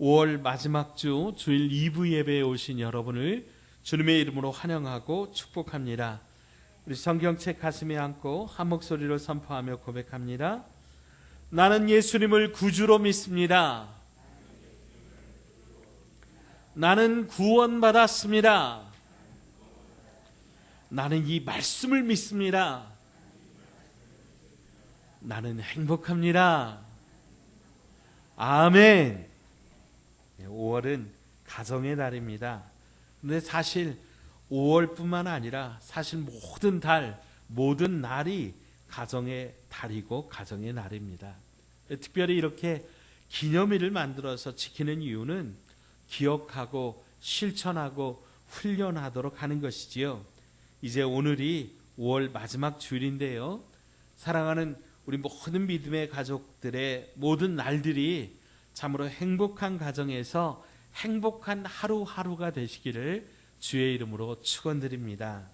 5월 마지막 주 주일 2부 예배에 오신 여러분을 주님의 이름으로 환영하고 축복합니다. 우리 성경책 가슴에 안고 한 목소리로 선포하며 고백합니다. 나는 예수님을 구주로 믿습니다. 나는 구원받았습니다. 나는 이 말씀을 믿습니다. 나는 행복합니다. 아멘. 5월은 가정의 달입니다. 근데 사실 5월뿐만 아니라 사실 모든 달, 모든 날이 가정의 달이고 가정의 날입니다. 특별히 이렇게 기념일을 만들어서 지키는 이유는 기억하고 실천하고 훈련하도록 하는 것이지요. 이제 오늘이 5월 마지막 주일인데요. 사랑하는 우리 모든 믿음의 가족들의 모든 날들이 참으로 행복한 가정에서 행복한 하루하루가 되시기를 주의 이름으로 축원드립니다.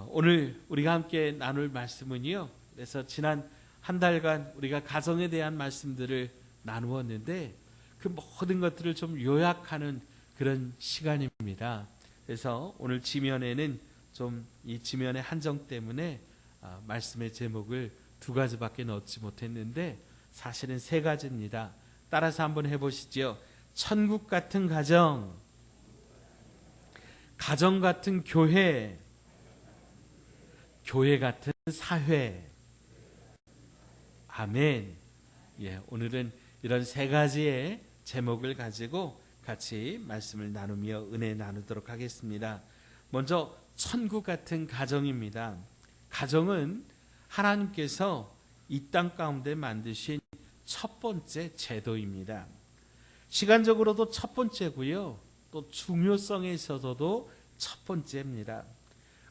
오늘 우리가 함께 나눌 말씀은요. 그래서 지난 한 달간 우리가 가정에 대한 말씀들을 나누었는데 그 모든 것들을 좀 요약하는 그런 시간입니다. 그래서 오늘 지면에는 좀 이 지면의 한정 때문에 말씀의 제목을 2가지밖에 넣지 못했는데 사실은 3가지입니다. 따라서 한번 해보시죠. 천국 같은 가정, 가정 같은 교회, 교회 같은 사회. 아멘. 예, 오늘은 이런 3가지의 제목을 가지고 같이 말씀을 나누며 은혜 나누도록 하겠습니다. 먼저 천국 같은 가정입니다. 가정은 하나님께서 이 땅 가운데 만드신 첫 번째 제도입니다. 시간적으로도 첫 번째고요. 또 중요성에 있어서도 첫 번째입니다.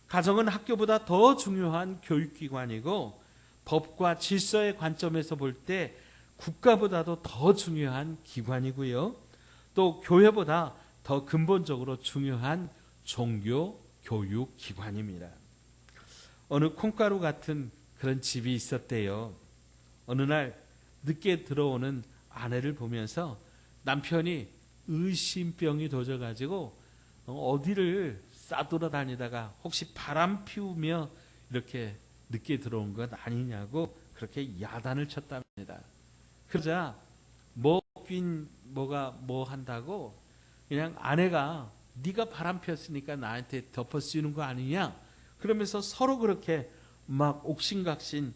가정은 학교보다 더 중요한 교육기관이고 법과 질서의 관점에서 볼 때 국가보다도 더 중요한 기관이고요. 또 교회보다 더 근본적으로 중요한 종교 교육기관입니다. 어느 콩가루 같은 그런 집이 있었대요. 어느 날 늦게 들어오는 아내를 보면서 남편이 의심병이 도져가지고 어디를 싸돌아다니다가 혹시 바람 피우며 이렇게 늦게 들어온 것 아니냐고 그렇게 야단을 쳤답니다. 그러자 뭐가 뭐 한다고 그냥 아내가 네가 바람 피웠으니까 나한테 덮어 씌우는 거 아니냐 그러면서 서로 그렇게 막 옥신각신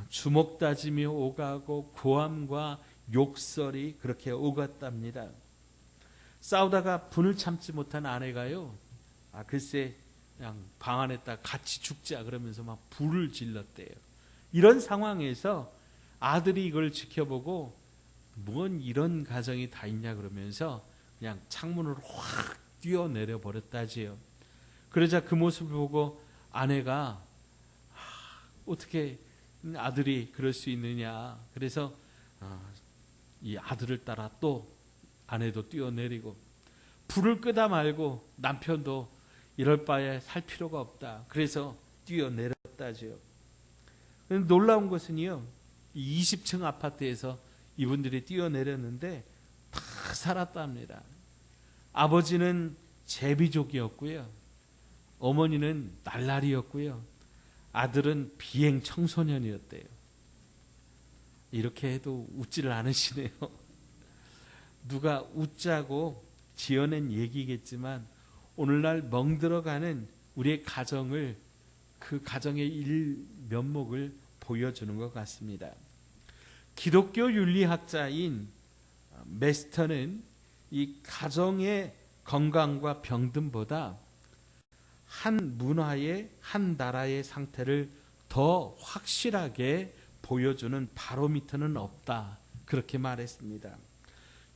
주먹 다지며 오가고 고함과 욕설이 그렇게 오갔답니다. 싸우다가 분을 참지 못한 아내가요. 글쎄 그냥 방 안에다 같이 죽자 그러면서 막 불을 질렀대요. 이런 상황에서 아들이 이걸 지켜보고 뭔 이런 가정이 다 있냐 그러면서 그냥 창문으로 확 뛰어내려 버렸다지요. 그러자 그 모습을 보고 아내가 어떻게 아들이 그럴 수 있느냐. 그래서 이 아들을 따라 또 아내도 뛰어내리고 불을 끄다 말고 남편도 이럴 바에 살 필요가 없다. 그래서 뛰어내렸다지요. 놀라운 것은요. 20층 아파트에서 이분들이 뛰어내렸는데 다 살았답니다. 아버지는 제비족이었고요. 어머니는 날라리였고요. 아들은 비행 청소년이었대요. 이렇게 해도 웃지를 않으시네요. 누가 웃자고 지어낸 얘기겠지만 오늘날 멍들어가는 우리의 가정을 그 가정의 일면목을 보여주는 것 같습니다. 기독교 윤리학자인 메스터는 이 가정의 건강과 병듦보다 한 문화의 한 나라의 상태를 더 확실하게 보여주는 바로미터는 없다. 그렇게 말했습니다.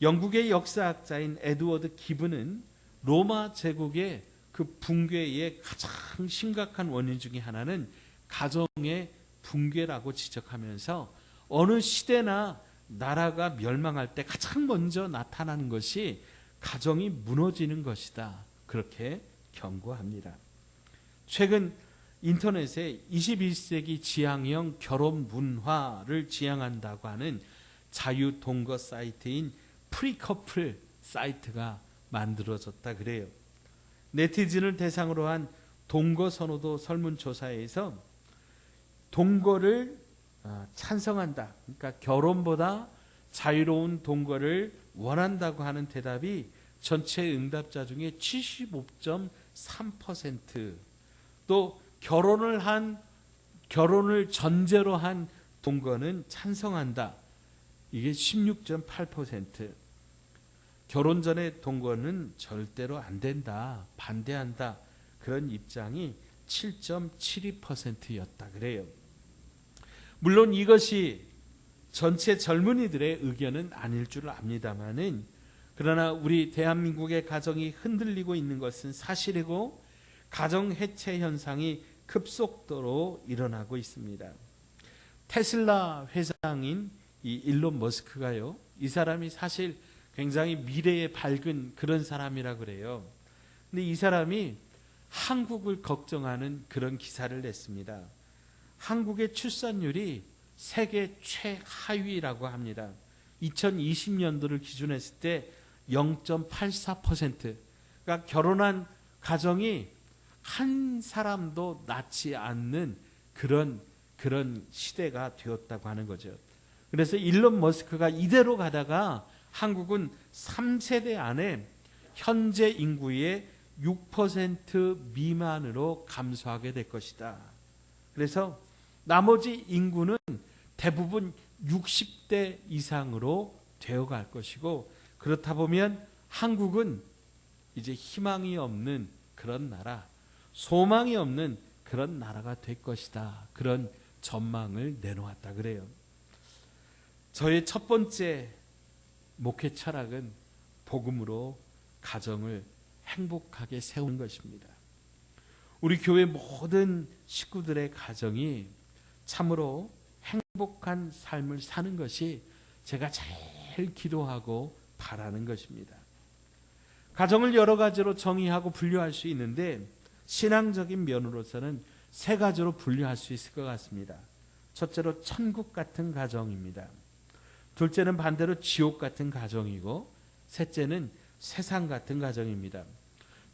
영국의 역사학자인 에드워드 기브는 로마 제국의 그 붕괴의 가장 심각한 원인 중에 하나는 가정의 붕괴라고 지적하면서 어느 시대나 나라가 멸망할 때 가장 먼저 나타나는 것이 가정이 무너지는 것이다. 그렇게 경고합니다. 최근 인터넷에 21세기 지향형 결혼 문화를 지향한다고 하는 자유동거 사이트인 프리커플 사이트가 만들어졌다 그래요. 네티즌을 대상으로 한 동거 선호도 설문조사에서 동거를 찬성한다. 그러니까 결혼보다 자유로운 동거를 원한다고 하는 대답이 전체 응답자 중에 75.3%, 또 결혼을 전제로 한 동거는 찬성한다. 이게 16.8%. 결혼 전에 동거는 절대로 안 된다, 반대한다. 그런 입장이 7.72%였다 그래요. 물론 이것이 전체 젊은이들의 의견은 아닐 줄 압니다만은, 그러나 우리 대한민국의 가정이 흔들리고 있는 것은 사실이고 가정 해체 현상이 급속도로 일어나고 있습니다. 테슬라 회장인 이 일론 머스크가요, 이 사람이 사실 굉장히 미래에 밝은 그런 사람이라 그래요. 근데 이 사람이 한국을 걱정하는 그런 기사를 냈습니다. 한국의 출산율이 세계 최하위라고 합니다. 2020년도를 기준으로 했을 때 0.84%. 그러니까 결혼한 가정이 한 사람도 낳지 않는 그런 시대가 되었다고 하는 거죠. 그래서 일론 머스크가 이대로 가다가 한국은 3세대 안에 현재 인구의 6% 미만으로 감소하게 될 것이다. 그래서 나머지 인구는 대부분 60대 이상으로 되어갈 것이고, 그렇다 보면 한국은 이제 희망이 없는 그런 나라, 소망이 없는 그런 나라가 될 것이다. 그런 전망을 내놓았다 그래요. 저의 첫 번째 목회 철학은 복음으로 가정을 행복하게 세우는 것입니다. 우리 교회 모든 식구들의 가정이 참으로 행복한 삶을 사는 것이 제가 제일 기도하고 바라는 것입니다. 가정을 여러 가지로 정의하고 분류할 수 있는데, 신앙적인 면으로서는 세 가지로 분류할 수 있을 것 같습니다. 첫째로 천국 같은 가정입니다. 둘째는 반대로 지옥 같은 가정이고, 셋째는 세상 같은 가정입니다.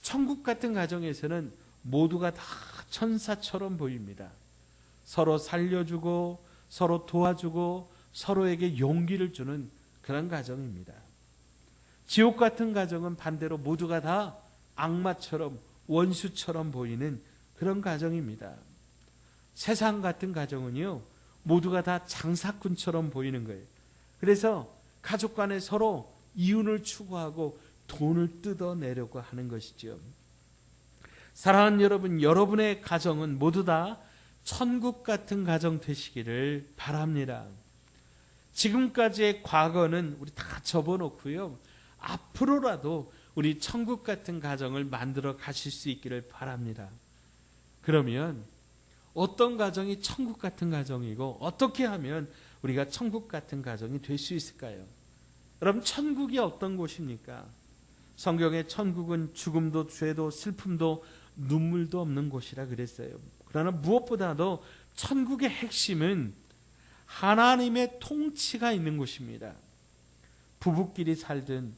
천국 같은 가정에서는 모두가 다 천사처럼 보입니다. 서로 살려주고 서로 도와주고 서로에게 용기를 주는 그런 가정입니다. 지옥 같은 가정은 반대로 모두가 다 악마처럼 원수처럼 보이는 그런 가정입니다. 세상 같은 가정은요, 모두가 다 장사꾼처럼 보이는 거예요. 그래서 가족 간에 서로 이윤을 추구하고 돈을 뜯어내려고 하는 것이죠. 사랑하는 여러분, 여러분의 가정은 모두 다 천국 같은 가정 되시기를 바랍니다. 지금까지의 과거는 우리 다 접어놓고요, 앞으로라도 우리 천국 같은 가정을 만들어 가실 수 있기를 바랍니다. 그러면 어떤 가정이 천국 같은 가정이고 어떻게 하면 우리가 천국 같은 가정이 될 수 있을까요? 여러분, 천국이 어떤 곳입니까? 성경에 천국은 죽음도 죄도 슬픔도 눈물도 없는 곳이라 그랬어요. 그러나 무엇보다도 천국의 핵심은 하나님의 통치가 있는 곳입니다. 부부끼리 살든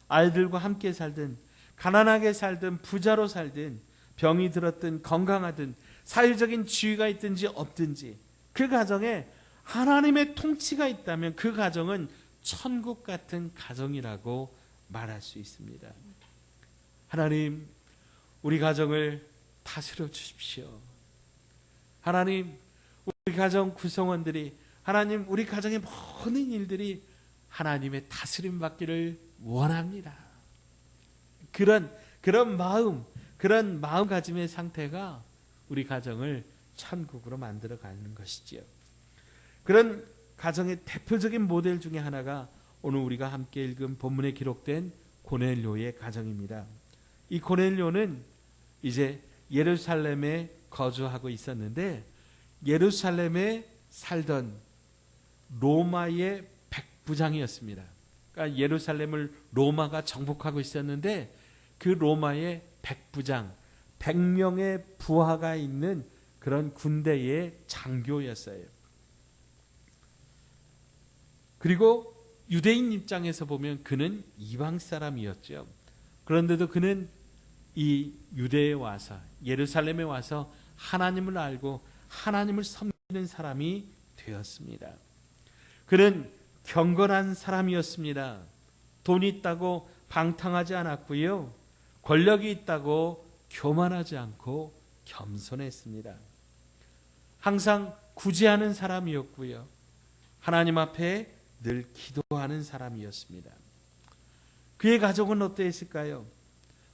아이들과 함께 살든 가난하게 살든 부자로 살든 병이 들었든 건강하든 사회적인 지위가 있든지 없든지 그 가정에 하나님의 통치가 있다면 그 가정은 천국 같은 가정이라고 말할 수 있습니다. 하나님, 우리 가정을 다스려 주십시오. 하나님, 우리 가정 구성원들이, 하나님, 우리 가정의 모든 일들이 하나님의 다스림 받기를 원합니다. 그런 마음가짐의 상태가 우리 가정을 천국으로 만들어 가는 것이지요. 그런 가정의 대표적인 모델 중에 하나가 오늘 우리가 함께 읽은 본문에 기록된 고넬료의 가정입니다. 이 고넬료는 이제 예루살렘에 거주하고 있었는데, 예루살렘에 살던 로마의 백부장이었습니다. 그러니까 예루살렘을 로마가 정복하고 있었는데 그 로마의 백부장, 100명의 부하가 있는 그런 군대의 장교였어요. 그리고 유대인 입장에서 보면 그는 이방 사람이었죠. 그런데도 그는 이 유대에 와서, 예루살렘에 와서 하나님을 알고 하나님을 섬기는 사람이 되었습니다. 그는 경건한 사람이었습니다. 돈이 있다고 방탕하지 않았고요. 권력이 있다고 교만하지 않고 겸손했습니다. 항상 구제하는 사람이었고요. 하나님 앞에 늘 기도하는 사람이었습니다. 그의 가족은 어떠했을까요?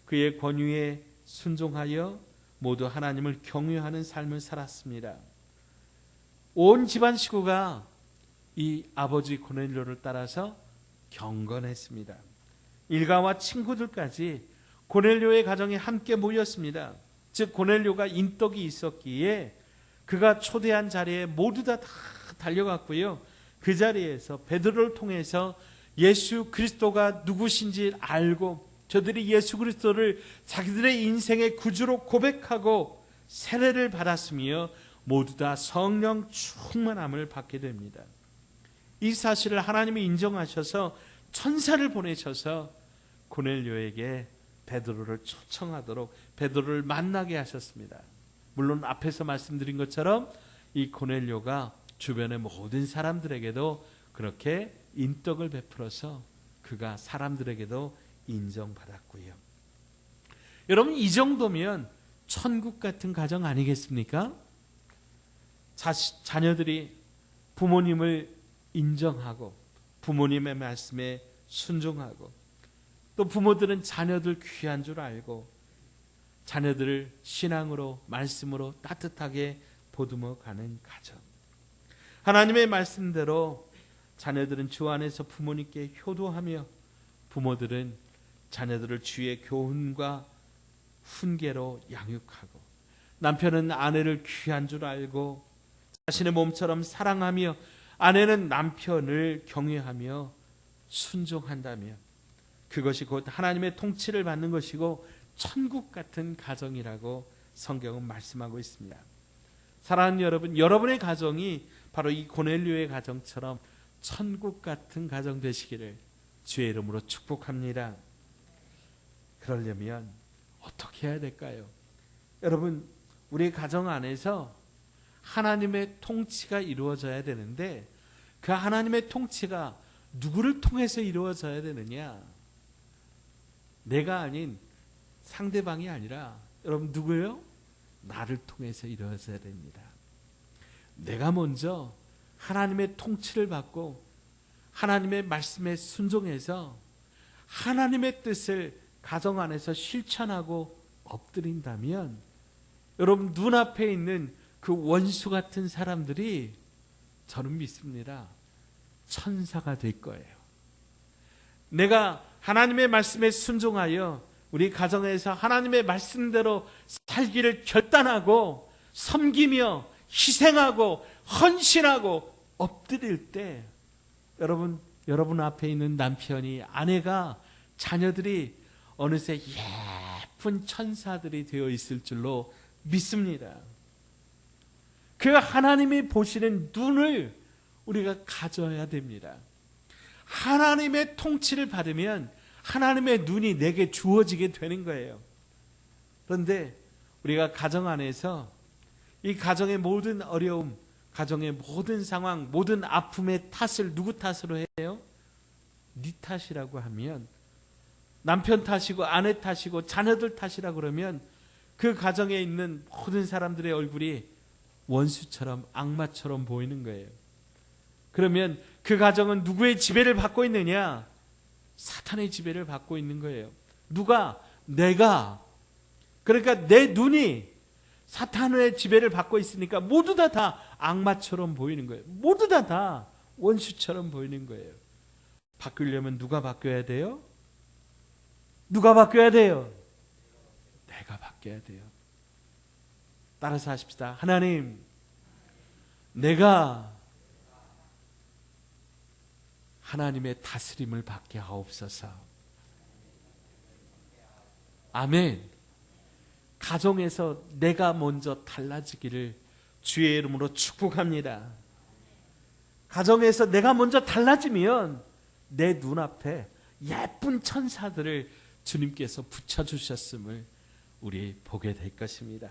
그의 권위에 순종하여 모두 하나님을 경외하는 삶을 살았습니다. 온 집안 식구가 이 아버지 고넬료를 따라서 경건했습니다. 일가와 친구들까지 고넬료의 가정에 함께 모였습니다. 즉 고넬료가 인덕이 있었기에 그가 초대한 자리에 모두 다 달려갔고요. 그 자리에서 베드로를 통해서 예수 그리스도가 누구신지 알고 저들이 예수 그리스도를 자기들의 인생의 구주로 고백하고 세례를 받았으며 모두 다 성령 충만함을 받게 됩니다. 이 사실을 하나님이 인정하셔서 천사를 보내셔서 고넬료에게 베드로를 초청하도록 베드로를 만나게 하셨습니다. 물론 앞에서 말씀드린 것처럼 이 고넬료가 주변의 모든 사람들에게도 그렇게 인덕을 베풀어서 그가 사람들에게도 인정받았고요. 여러분, 이 정도면 천국 같은 가정 아니겠습니까? 자녀들이 부모님을 인정하고 부모님의 말씀에 순종하고 또 부모들은 자녀들 귀한 줄 알고 자녀들을 신앙으로 말씀으로 따뜻하게 보듬어 가는 가정. 하나님의 말씀대로 자녀들은 주 안에서 부모님께 효도하며 부모들은 자녀들을 주의 교훈과 훈계로 양육하고 남편은 아내를 귀한 줄 알고 자신의 몸처럼 사랑하며 아내는 남편을 경외하며 순종한다면 그것이 곧 하나님의 통치를 받는 것이고 천국 같은 가정이라고 성경은 말씀하고 있습니다. 사랑하는 여러분, 여러분의 가정이 바로 이 고넬료의 가정처럼 천국 같은 가정 되시기를 주의 이름으로 축복합니다. 그러려면 어떻게 해야 될까요? 여러분, 우리 가정 안에서 하나님의 통치가 이루어져야 되는데 그 하나님의 통치가 누구를 통해서 이루어져야 되느냐? 내가 아닌 상대방이 아니라 여러분 누구예요? 나를 통해서 이루어져야 됩니다. 내가 먼저 하나님의 통치를 받고 하나님의 말씀에 순종해서 하나님의 뜻을 가정 안에서 실천하고 엎드린다면 여러분 눈앞에 있는 그 원수 같은 사람들이 저는 믿습니다. 천사가 될 거예요. 내가 하나님의 말씀에 순종하여 우리 가정에서 하나님의 말씀대로 살기를 결단하고 섬기며 희생하고 헌신하고 엎드릴 때 여러분 앞에 있는 남편이 아내가 자녀들이 어느새 예쁜 천사들이 되어 있을 줄로 믿습니다. 그 하나님이 보시는 눈을 우리가 가져야 됩니다. 하나님의 통치를 받으면 하나님의 눈이 내게 주어지게 되는 거예요. 그런데 우리가 가정 안에서 이 가정의 모든 어려움, 가정의 모든 상황, 모든 아픔의 탓을 누구 탓으로 해요? 네 탓이라고 하면 남편 탓이고 아내 탓이고 자녀들 탓이라고 그러면 그 가정에 있는 모든 사람들의 얼굴이 원수처럼 악마처럼 보이는 거예요. 그러면 그 가정은 누구의 지배를 받고 있느냐? 사탄의 지배를 받고 있는 거예요. 누가? 내가. 그러니까 내 눈이 사탄의 지배를 받고 있으니까 모두 다 악마처럼 보이는 거예요. 모두 다 원수처럼 보이는 거예요. 바꾸려면 누가 바뀌어야 돼요? 누가 바뀌어야 돼요? 내가 바뀌어야 돼요. 따라서 하십시다. 하나님, 내가 하나님의 다스림을 받게 하옵소서. 아멘. 가정에서 내가 먼저 달라지기를 주의 이름으로 축복합니다. 가정에서 내가 먼저 달라지면 내 눈앞에 예쁜 천사들을 주님께서 붙여주셨음을 우리 보게 될 것입니다.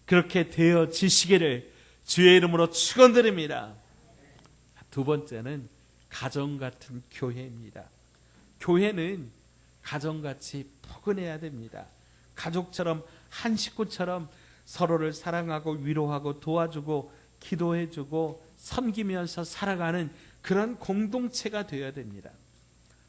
그렇게 되어지시기를 주의 이름으로 축원드립니다. 두 번째는 가정 같은 교회입니다. 교회는 가정같이 포근해야 됩니다. 가족처럼 한 식구처럼 서로를 사랑하고 위로하고 도와주고 기도해주고 섬기면서 살아가는 그런 공동체가 되어야 됩니다.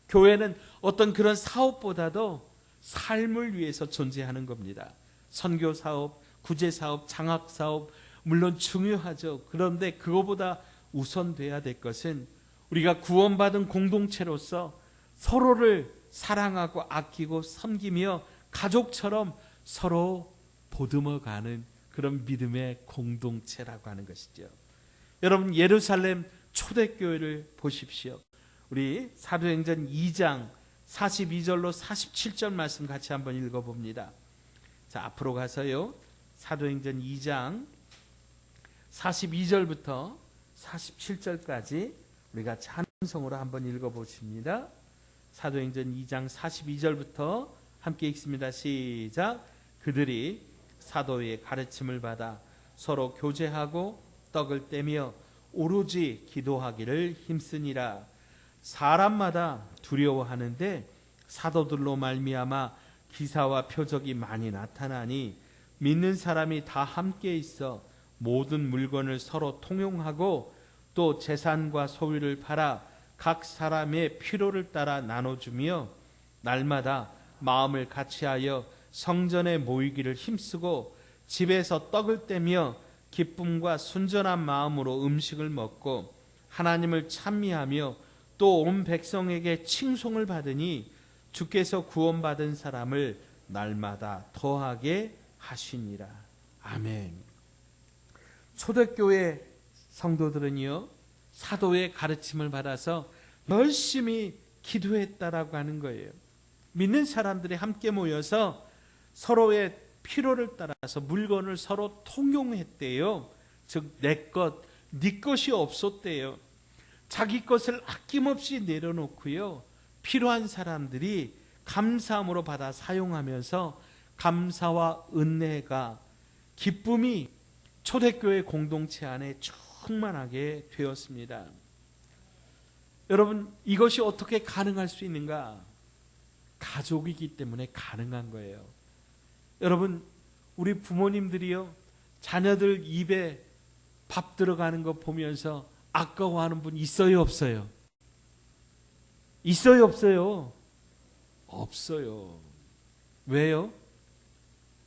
교회는 어떤 그런 사업보다도 삶을 위해서 존재하는 겁니다. 선교 사업, 구제 사업, 장학 사업 물론 중요하죠. 그런데 그거보다 우선돼야 될 것은 우리가 구원받은 공동체로서 서로를 사랑하고 아끼고 섬기며 가족처럼 서로 보듬어가는 그런 믿음의 공동체라고 하는 것이죠. 여러분, 예루살렘 초대교회를 보십시오. 우리 사도행전 2장 42절로 47절 말씀 같이 한번 읽어봅니다. 자, 앞으로 가서요. 사도행전 2장 42절부터 47절까지 우리가 찬송으로 한번 읽어보십니다. 사도행전 2장 42절부터 함께 읽습니다. 시작. 그들이 사도의 가르침을 받아 서로 교제하고 떡을 떼며 오로지 기도하기를 힘쓰니라. 사람마다 두려워하는데 사도들로 말미암아 기사와 표적이 많이 나타나니 믿는 사람이 다 함께 있어 모든 물건을 서로 통용하고 또 재산과 소유를 팔아 각 사람의 필요를 따라 나눠주며 날마다 마음을 같이하여 성전에 모이기를 힘쓰고 집에서 떡을 떼며 기쁨과 순전한 마음으로 음식을 먹고 하나님을 찬미하며 또 온 백성에게 칭송을 받으니 주께서 구원받은 사람을 날마다 더하게 하시니라. 아멘. 초대교회 성도들은요, 사도의 가르침을 받아서 열심히 기도했다라고 하는 거예요. 믿는 사람들이 함께 모여서 서로의 필요를 따라서 물건을 서로 통용했대요. 즉, 내 것, 네 것이 없었대요. 자기 것을 아낌없이 내려놓고요, 필요한 사람들이 감사함으로 받아 사용하면서 감사와 은혜가, 기쁨이 초대교회 공동체 안에 충만하게 되었습니다. 여러분, 이것이 어떻게 가능할 수 있는가? 가족이기 때문에 가능한 거예요. 여러분, 우리 부모님들이요, 자녀들 입에 밥 들어가는 거 보면서 아까워하는 분 있어요, 없어요? 있어요, 없어요? 없어요. 왜요?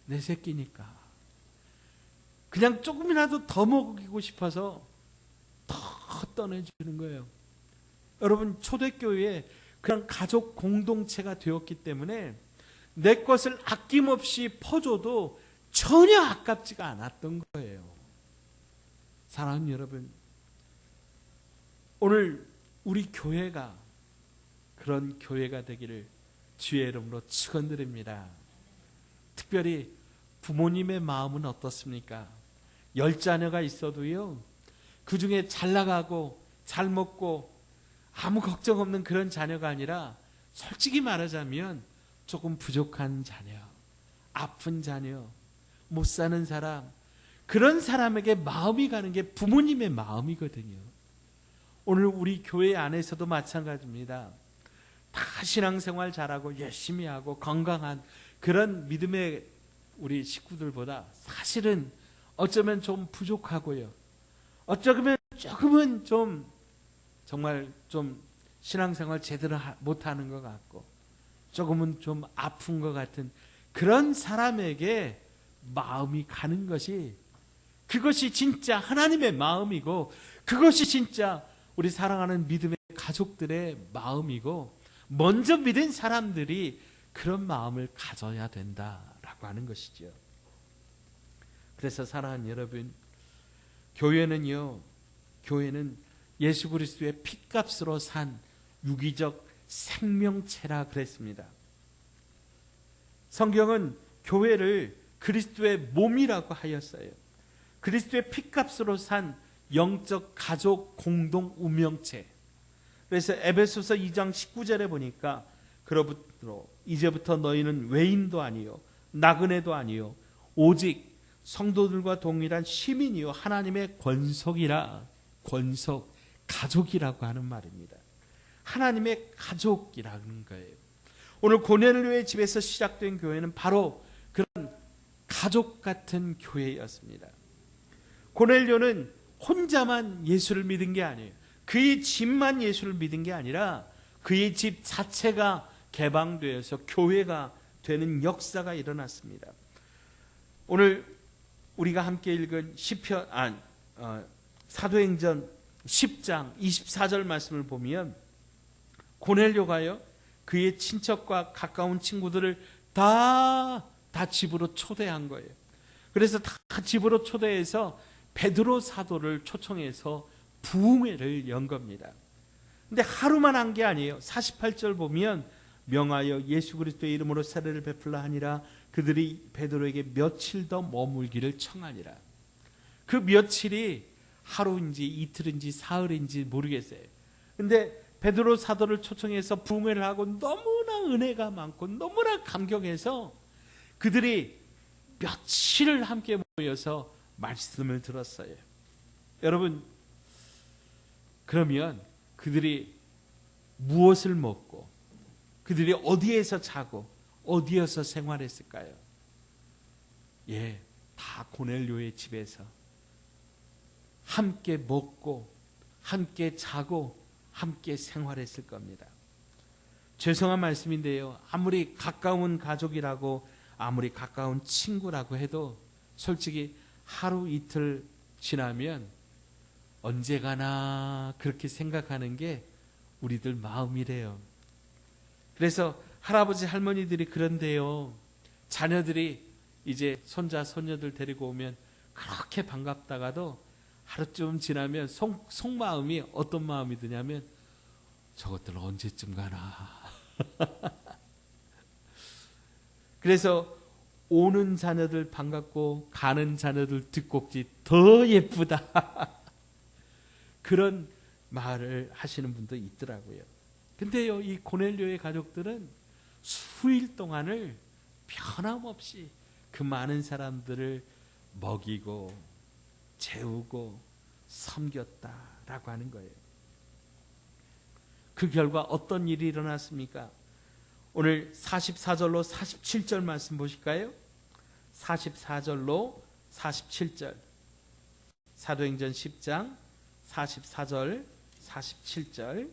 내 새끼니까. 그냥 조금이라도 더 먹이고 싶어서 더 떠내주는 거예요. 여러분, 초대교회에 그냥 가족 공동체가 되었기 때문에 내 것을 아낌없이 퍼줘도 전혀 아깝지가 않았던 거예요. 사랑하는 여러분, 오늘 우리 교회가 그런 교회가 되기를 주의 이름으로 축원드립니다. 특별히 부모님의 마음은 어떻습니까? 10자녀가 있어도요, 그 중에 잘 나가고 잘 먹고 아무 걱정 없는 그런 자녀가 아니라 솔직히 말하자면 조금 부족한 자녀, 아픈 자녀, 못 사는 사람, 그런 사람에게 마음이 가는 게 부모님의 마음이거든요. 오늘 우리 교회 안에서도 마찬가지입니다. 다 신앙생활 잘하고 열심히 하고 건강한 그런 믿음의 우리 식구들보다 사실은 어쩌면 좀 부족하고요, 어쩌면 조금은 좀 정말 좀 신앙생활 제대로 못하는 것 같고 조금은 좀 아픈 것 같은 그런 사람에게 마음이 가는 것이, 그것이 진짜 하나님의 마음이고 그것이 진짜 우리 사랑하는 믿음의 가족들의 마음이고, 먼저 믿은 사람들이 그런 마음을 가져야 된다라고 하는 것이죠. 그래서 사랑하는 여러분, 교회는 예수 그리스도의 핏값으로 산 유기적 생명체라 그랬습니다. 성경은 교회를 그리스도의 몸이라고 하였어요. 그리스도의 핏값으로 산 영적 가족 공동 운명체. 그래서 에베소서 2장 19절에 보니까 그러므로 이제부터 너희는 외인도 아니요 나그네도 아니요 오직 성도들과 동일한 시민이요 하나님의 권속이라. 권속, 가족이라고 하는 말입니다. 하나님의 가족이라는 거예요. 오늘 고넬료의 집에서 시작된 교회는 바로 그런 가족 같은 교회였습니다. 고넬료는 혼자만 예수를 믿은 게 아니에요. 그의 집만 예수를 믿은 게 아니라 그의 집 자체가 개방되어서 교회가 되는 역사가 일어났습니다. 오늘 우리가 함께 읽은 사도행전 10장 24절 말씀을 보면 고넬료가요 그의 친척과 가까운 친구들을 다 집으로 초대한 거예요. 그래서 다 집으로 초대해서 베드로 사도를 초청해서 부흥회를 연 겁니다. 근데 하루만 한 게 아니에요. 48절 보면 명하여 예수 그리스도의 이름으로 세례를 베풀라 하니라. 그들이 베드로에게 며칠 더 머물기를 청하니라. 그 며칠이 하루인지 이틀인지 사흘인지 모르겠어요. 근데 베드로 사도를 초청해서 부흥회를 하고 너무나 은혜가 많고 너무나 감격해서 그들이 며칠을 함께 모여서 말씀을 들었어요. 여러분, 그러면 그들이 무엇을 먹고 그들이 어디에서 자고 어디에서 생활했을까요? 예, 다 고넬료의 집에서 함께 먹고 함께 자고 함께 생활했을 겁니다. 죄송한 말씀인데요, 아무리 가까운 가족이라고 아무리 가까운 친구라고 해도 솔직히 하루 이틀 지나면 언제 가나 그렇게 생각하는 게 우리들 마음이래요. 그래서 할아버지 할머니들이 그런데요, 자녀들이 이제 손자 손녀들 데리고 오면 그렇게 반갑다가도 하루쯤 지나면 속마음이 어떤 마음이 드냐면 저것들 언제쯤 가나. 그래서 오는 자녀들 반갑고 가는 자녀들 뒷꼭지 더 예쁘다. 그런 말을 하시는 분도 있더라고요. 근데요, 이 고넬료의 가족들은 수일 동안을 변함없이 그 많은 사람들을 먹이고 재우고 섬겼다라고 하는 거예요. 그 결과 어떤 일이 일어났습니까? 오늘 44절로 47절 말씀 보실까요? 44절로 47절, 사도행전 10장 44절 47절,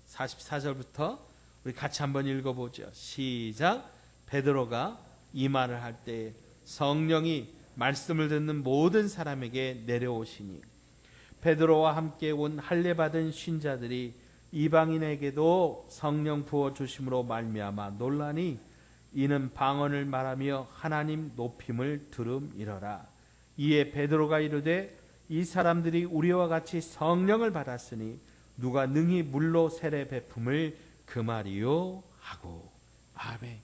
44절부터 우리 같이 한번 읽어보죠. 시작. 베드로가 이 말을 할 때 성령이 말씀을 듣는 모든 사람에게 내려오시니 베드로와 함께 온 할례 받은 신자들이 이방인에게도 성령 부어 주심으로 말미암아 놀라니 이는 방언을 말하며 하나님 높임을 들음이러라. 이에 베드로가 이르되 이 사람들이 우리와 같이 성령을 받았으니 누가 능히 물로 세례 베품을 금하리요 하고. 아멘.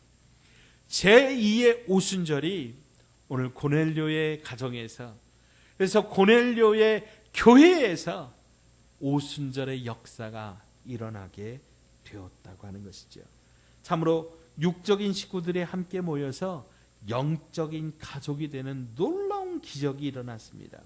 제2의 오순절이 오늘 고넬료의 가정에서, 그래서 고넬료의 교회에서 오순절의 역사가 일어나게 되었다고 하는 것이죠. 참으로 육적인 식구들이 함께 모여서 영적인 가족이 되는 놀라운 기적이 일어났습니다.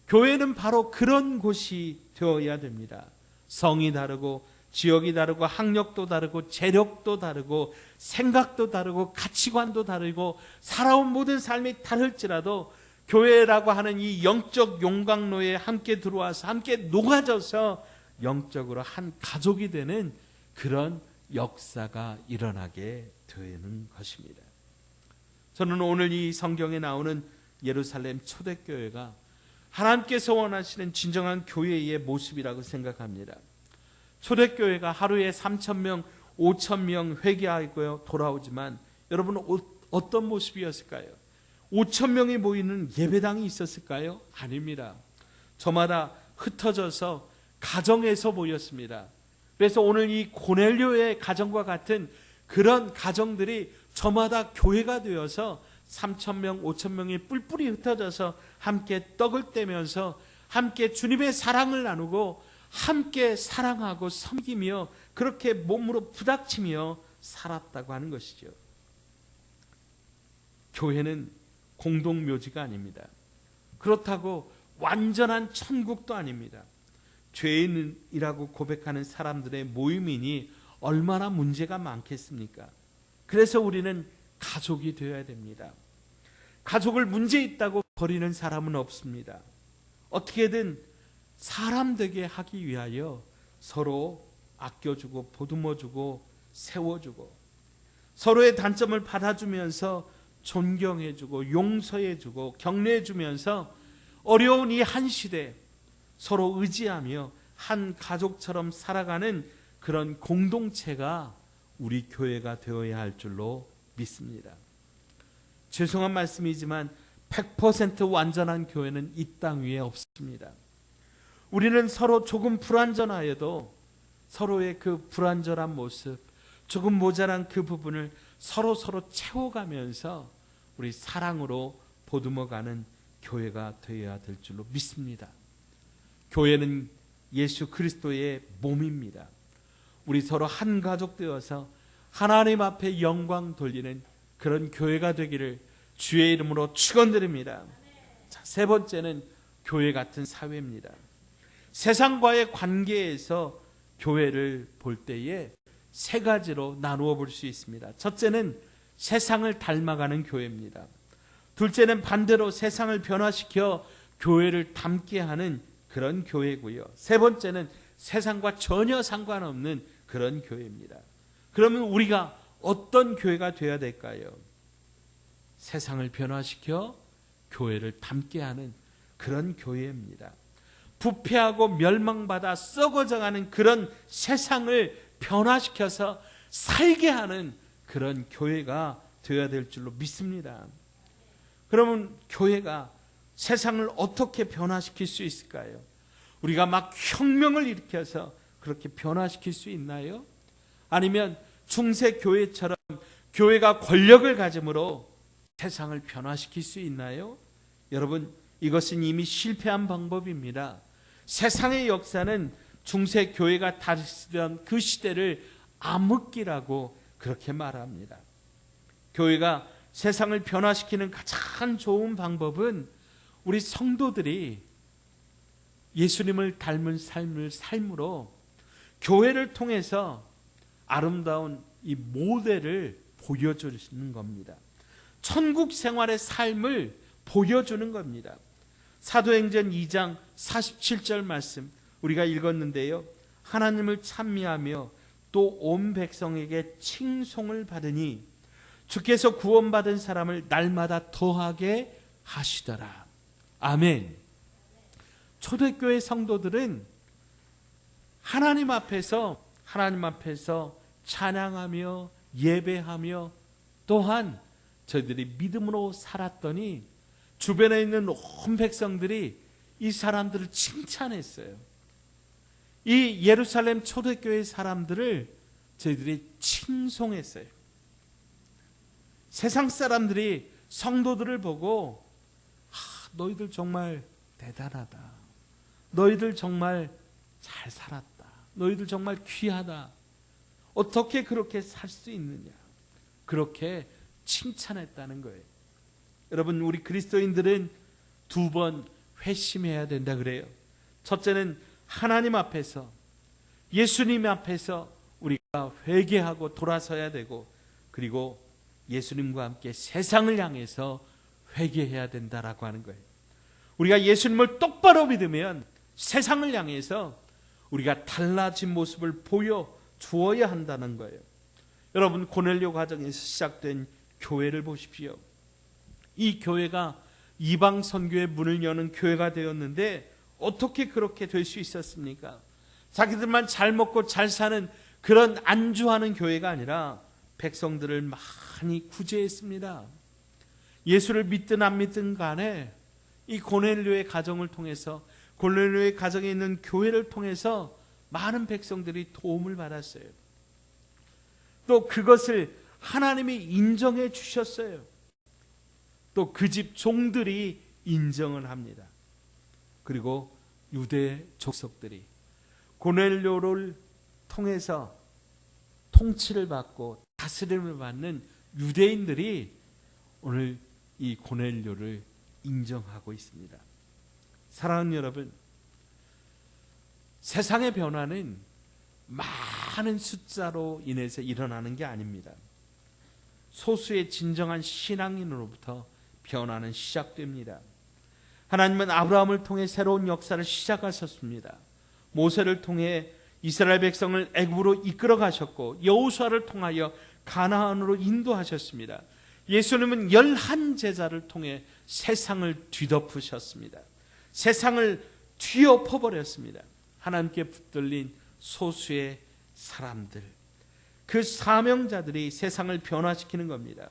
교회는 바로 그런 곳이 되어야 됩니다. 성이 다르고 지역이 다르고 학력도 다르고 재력도 다르고 생각도 다르고 가치관도 다르고 살아온 모든 삶이 다를지라도 교회라고 하는 이 영적 용광로에 함께 들어와서 함께 녹아져서 영적으로 한 가족이 되는 그런 역사가 일어나게 되는 것입니다. 저는 오늘 이 성경에 나오는 예루살렘 초대교회가 하나님께서 원하시는 진정한 교회의 모습이라고 생각합니다. 초대교회가 하루에 3,000명, 5,000명 회개하고 돌아오지만 여러분 어떤 모습이었을까요? 5,000명이 모이는 예배당이 있었을까요? 아닙니다. 저마다 흩어져서 가정에서 모였습니다. 그래서 오늘 이 고넬료의 가정과 같은 그런 가정들이 저마다 교회가 되어서 3,000명, 5,000명이 뿔뿔이 흩어져서 함께 떡을 떼면서 함께 주님의 사랑을 나누고 함께 사랑하고 섬기며 그렇게 몸으로 부닥치며 살았다고 하는 것이죠. 교회는 공동묘지가 아닙니다. 그렇다고 완전한 천국도 아닙니다. 죄인이라고 고백하는 사람들의 모임이니 얼마나 문제가 많겠습니까? 그래서 우리는 가족이 되어야 됩니다. 가족을 문제 있다고 버리는 사람은 없습니다. 어떻게든 사람 되게 하기 위하여 서로 아껴주고 보듬어주고 세워주고 서로의 단점을 받아주면서 존경해주고 용서해주고 격려해주면서 어려운 이 한 시대 서로 의지하며 한 가족처럼 살아가는 그런 공동체가 우리 교회가 되어야 할 줄로 믿습니다. 죄송한 말씀이지만 100% 완전한 교회는 이 땅 위에 없습니다. 우리는 서로 조금 불완전하여도 서로의 그 불완전한 모습, 조금 모자란 그 부분을 서로 채워가면서 우리 사랑으로 보듬어가는 교회가 되어야 될 줄로 믿습니다. 교회는 예수 그리스도의 몸입니다. 우리 서로 한 가족 되어서 하나님 앞에 영광 돌리는 그런 교회가 되기를 주의 이름으로 축원드립니다. 자, 세 번째는 교회 같은 사회입니다. 세상과의 관계에서 교회를 볼 때에 세 가지로 나누어 볼 수 있습니다. 첫째는 세상을 닮아가는 교회입니다. 둘째는 반대로 세상을 변화시켜 교회를 닮게 하는 그런 교회고요. 세 번째는 세상과 전혀 상관없는 그런 교회입니다. 그러면 우리가 어떤 교회가 되어야 될까요? 세상을 변화시켜 교회를 닮게 하는 그런 교회입니다. 부패하고 멸망받아 썩어져가는 그런 세상을 변화시켜서 살게 하는 그런 교회가 되어야 될 줄로 믿습니다. 그러면 교회가 세상을 어떻게 변화시킬 수 있을까요? 우리가 막 혁명을 일으켜서 그렇게 변화시킬 수 있나요? 아니면 중세 교회처럼 교회가 권력을 가짐으로 세상을 변화시킬 수 있나요? 여러분, 이것은 이미 실패한 방법입니다. 세상의 역사는 중세 교회가 다스리던 그 시대를 암흑기라고 그렇게 말합니다. 교회가 세상을 변화시키는 가장 좋은 방법은 우리 성도들이 예수님을 닮은 삶으로 교회를 통해서 아름다운 이 모델을 보여주는 겁니다. 천국 생활의 삶을 보여주는 겁니다. 사도행전 2장 47절 말씀 우리가 읽었는데요. 하나님을 찬미하며 또 온 백성에게 칭송을 받으니 주께서 구원받은 사람을 날마다 더하게 하시더라. 아멘. 초대교회 성도들은 하나님 앞에서 찬양하며 예배하며 또한 저희들이 믿음으로 살았더니 주변에 있는 온 백성들이 이 사람들을 칭찬했어요. 이 예루살렘 초대교회 사람들을 저희들이 칭송했어요. 세상 사람들이 성도들을 보고 너희들 정말 대단하다. 너희들 정말 잘 살았다. 너희들 정말 귀하다. 어떻게 그렇게 살 수 있느냐. 그렇게 칭찬했다는 거예요. 여러분, 우리 그리스도인들은 두 번 회심해야 된다 그래요. 첫째는 하나님 앞에서, 예수님 앞에서 우리가 회개하고 돌아서야 되고, 그리고 예수님과 함께 세상을 향해서 회개해야 된다라고 하는 거예요. 우리가 예수님을 똑바로 믿으면 세상을 향해서 우리가 달라진 모습을 보여주어야 한다는 거예요. 여러분, 고넬료 가정에서 시작된 교회를 보십시오. 이 교회가 이방 선교의 문을 여는 교회가 되었는데 어떻게 그렇게 될 수 있었습니까? 자기들만 잘 먹고 잘 사는 그런 안주하는 교회가 아니라 백성들을 많이 구제했습니다. 예수를 믿든 안 믿든 간에 이 고넬료의 가정을 통해서, 고넬료의 가정에 있는 교회를 통해서 많은 백성들이 도움을 받았어요. 또 그것을 하나님이 인정해 주셨어요. 또 그 집 종들이 인정을 합니다. 그리고 유대 족속들이, 고넬료를 통해서 통치를 받고 다스림을 받는 유대인들이 오늘 이 고넬료를 인정하고 있습니다. 사랑하는 여러분, 세상의 변화는 많은 숫자로 인해서 일어나는 게 아닙니다. 소수의 진정한 신앙인으로부터 변화는 시작됩니다. 하나님은 아브라함을 통해 새로운 역사를 시작하셨습니다. 모세를 통해 이스라엘 백성을 애굽으로 이끌어 가셨고 여호수아를 통하여 가나안으로 인도하셨습니다. 예수님은 11제자를 통해 세상을 뒤덮으셨습니다. 세상을 뒤엎어버렸습니다. 하나님께 붙들린 소수의 사람들, 그 사명자들이 세상을 변화시키는 겁니다.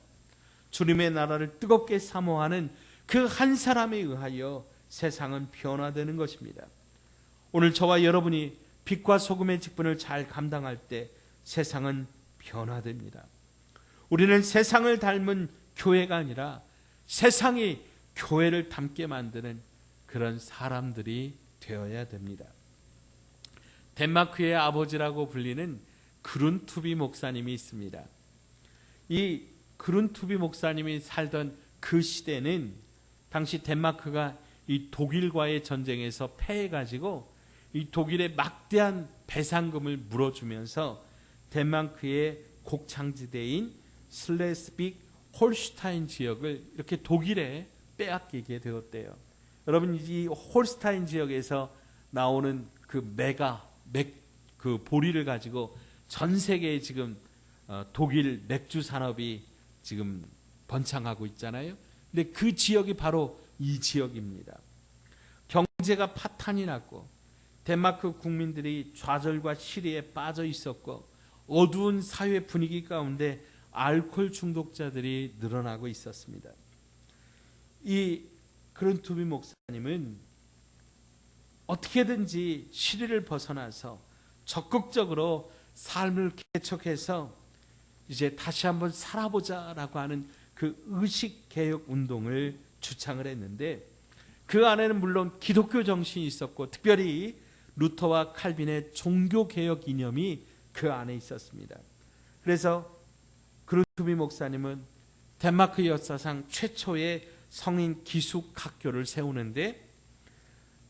주님의 나라를 뜨겁게 사모하는 그 한 사람에 의하여 세상은 변화되는 것입니다. 오늘 저와 여러분이 빛과 소금의 직분을 잘 감당할 때 세상은 변화됩니다. 우리는 세상을 닮은 교회가 아니라 세상이 교회를 닮게 만드는 그런 사람들이 되어야 됩니다. 덴마크의 아버지라고 불리는 그룬투비 목사님이 있습니다. 이 그룬투비 목사님이 살던 그 시대는 당시 덴마크가 이 독일과의 전쟁에서 패해가지고 이 독일의 막대한 배상금을 물어주면서 덴마크의 곡창지대인 슬레스빅 홀슈타인 지역을 이렇게 독일에 빼앗기게 되었대요. 여러분, 이 홀슈타인 지역에서 나오는 그 그 보리를 가지고 전 세계에 지금 독일 맥주 산업이 지금 번창하고 있잖아요. 근데 그 지역이 바로 이 지역입니다. 경제가 파탄이 났고 덴마크 국민들이 좌절과 시리에 빠져 있었고 어두운 사회 분위기 가운데 알코올 중독자들이 늘어나고 있었습니다. 이 그룬투비 목사님은 어떻게든지 시리를 벗어나서 적극적으로 삶을 개척해서 이제 다시 한번 살아보자라고 하는 그 의식개혁 운동을 주창을 했는데 그 안에는 물론 기독교 정신이 있었고 특별히 루터와 칼빈의 종교개혁 이념이 그 안에 있었습니다. 그래서 그룬투비 목사님은 덴마크 역사상 최초의 성인 기숙학교를 세우는데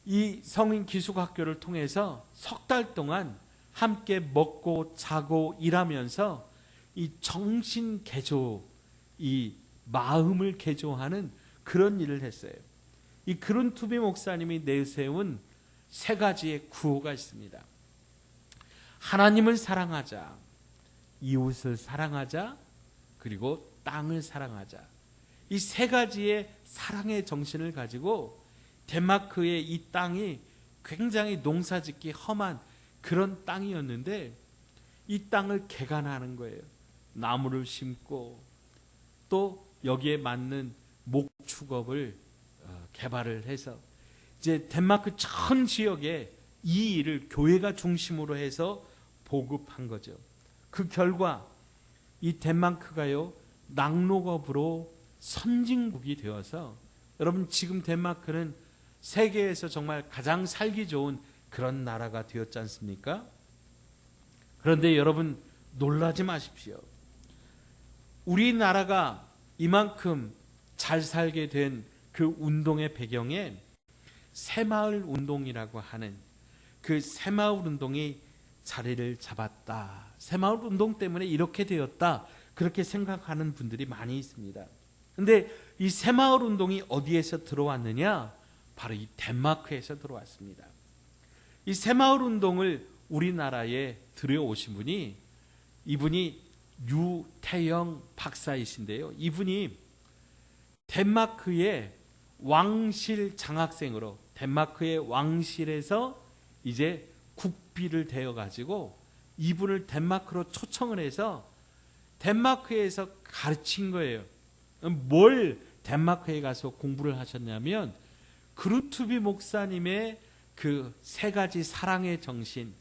이 성인 기숙학교를 통해서 석 달 동안 함께 먹고 자고 일하면서 이 정신 개조, 이 마음을 개조하는 그런 일을 했어요. 이 그룬투비 목사님이 내세운 세 가지의 구호가 있습니다. 하나님을 사랑하자, 이웃을 사랑하자, 그리고 땅을 사랑하자. 이 세 가지의 사랑의 정신을 가지고 덴마크의 이 땅이 굉장히 농사짓기 험한 그런 땅이었는데 이 땅을 개간하는 거예요. 나무를 심고 또 여기에 맞는 목축업을 개발을 해서 이제 덴마크 전 지역에 이 일을 교회가 중심으로 해서 보급한 거죠. 그 결과 이 덴마크가요 낙농업으로 선진국이 되어서 여러분 지금 덴마크는 세계에서 정말 가장 살기 좋은 그런 나라가 되었지 않습니까? 그런데 여러분 놀라지 마십시오. 우리나라가 이만큼 잘 살게 된 그 운동의 배경에 새마을 운동이라고 하는 그 새마을 운동이 자리를 잡았다. 새마을 운동 때문에 이렇게 되었다. 그렇게 생각하는 분들이 많이 있습니다. 그런데 이 새마을 운동이 어디에서 들어왔느냐? 바로 이 덴마크에서 들어왔습니다. 이 새마을 운동을 우리나라에 들여오신 분이 이분이 유태영 박사이신데요. 이분이 덴마크의 왕실 장학생으로 덴마크의 왕실에서 이제 국비를 대어 가지고 이분을 덴마크로 초청을 해서 덴마크에서 가르친 거예요. 뭘 덴마크에 가서 공부를 하셨냐면 그룬투비 목사님의 그 세 가지 사랑의 정신,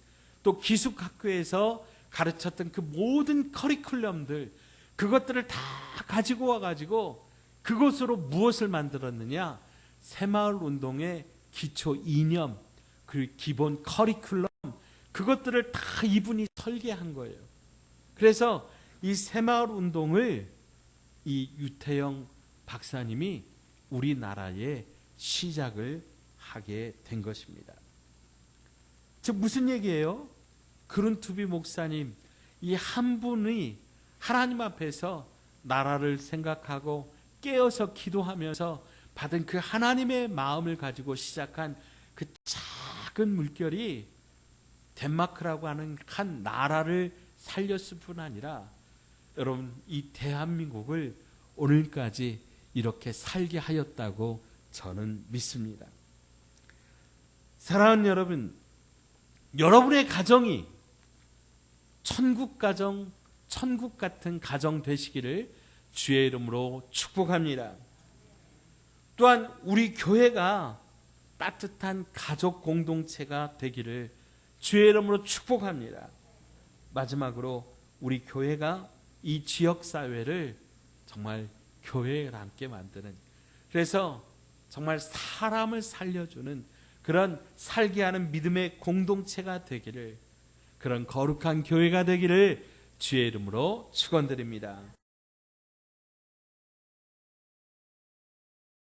또 기숙학교에서 가르쳤던 그 모든 커리큘럼들, 그것들을 다 가지고 와가지고 그것으로 무엇을 만들었느냐? 새마을 운동의 기초 이념, 그 기본 커리큘럼, 그것들을 다 이분이 설계한 거예요. 그래서 이 새마을 운동을 이 유태영 박사님이 우리나라에 시작을 하게 된 것입니다. 즉 무슨 얘기예요? 그룬투비 목사님 이 한 분이 하나님 앞에서 나라를 생각하고 깨어서 기도하면서 받은 그 하나님의 마음을 가지고 시작한 그 작은 물결이 덴마크라고 하는 한 나라를 살렸을 뿐 아니라 여러분 이 대한민국을 오늘까지 이렇게 살게 하였다고 저는 믿습니다. 사랑하는 여러분, 여러분의 가정이 천국 가정, 천국 같은 가정 되시기를 주의 이름으로 축복합니다. 또한 우리 교회가 따뜻한 가족 공동체가 되기를 주의 이름으로 축복합니다. 마지막으로 우리 교회가 이 지역사회를 정말 교회와 함께 만드는, 그래서 정말 사람을 살려주는 그런 살게 하는 믿음의 공동체가 되기를, 그런 거룩한 교회가 되기를 주의 이름으로 축원드립니다.